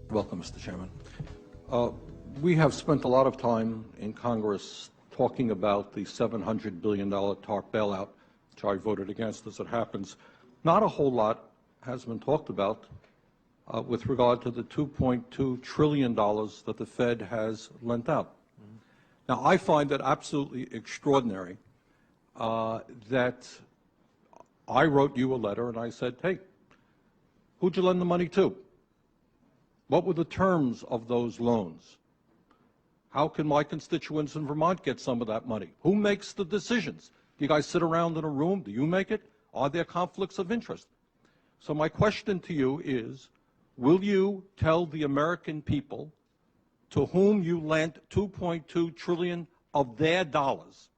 Welcome, Mr. Chairman. We have spent a lot of time in Congress talking about the $700 billion TARP bailout, which I voted against as it happens. Not a whole lot has been talked about with regard to the $2.2 trillion that the Fed has lent out. Now, I find it absolutely extraordinary that I wrote you a letter and I said, hey, who'd you lend the money to? What were the terms of those loans? How can my constituents in Vermont get some of that money? Who makes the decisions? Do you guys sit around in a room? Do you make it? Are there conflicts of interest? So my question to you is, will you tell the American people to whom you lent $2.2 trillion of their dollars?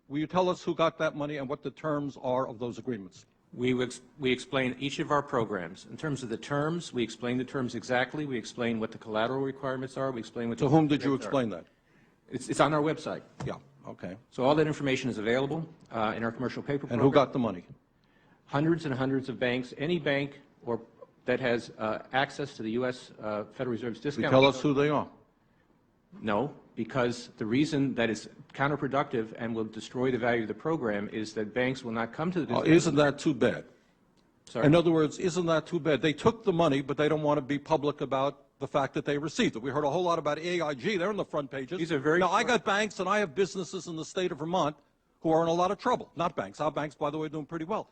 Will you tell us who got that money and what the terms are of those agreements? We explain each of our programs. In terms of the terms, we explain the terms exactly. We explain what the collateral requirements are. We explain what. To whom did you explain that? It's on our website. Yeah. Okay. So all that information is available in our commercial paper program. And who got the money? Hundreds and hundreds of banks. Any bank or that has access to the U.S. Federal Reserve's discount. You tell us who they are. No, because the reason that is counterproductive and will destroy the value of the program is that banks will not come to the discount. Isn't that too bad? Sorry? In other words, isn't that too bad? They took the money, but they don't want to be public about the fact that they received it. We heard a whole lot about AIG. They're in the front pages. These are very now, I got banks and I have businesses in the state of Vermont who are in a lot of trouble. Not banks. Our banks, by the way, are doing pretty well.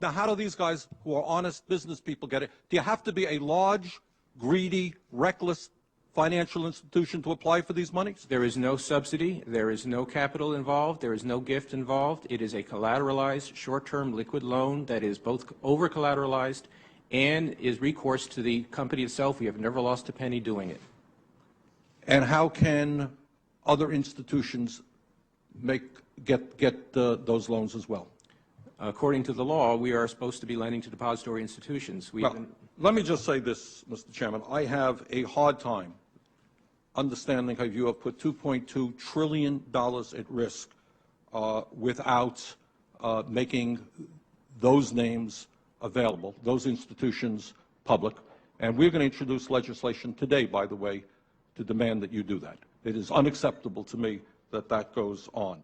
Now, how do these guys who are honest business people get it? Do you have to be a large, greedy, reckless financial institution to apply for these monies? There is no subsidy. There is no capital involved. There is no gift involved. It is a collateralized, short-term liquid loan that is both over-collateralized and is recourse to the company itself. We have never lost a penny doing it. And how can other institutions get those loans as well? According to the law, we are supposed to be lending to depository institutions. Let me just say this, Mr. Chairman. I have a hard time understanding how you have put $2.2 trillion at risk without making those names available, those institutions public. And we're going to introduce legislation today, by the way, to demand that you do that. It is unacceptable to me that that goes on.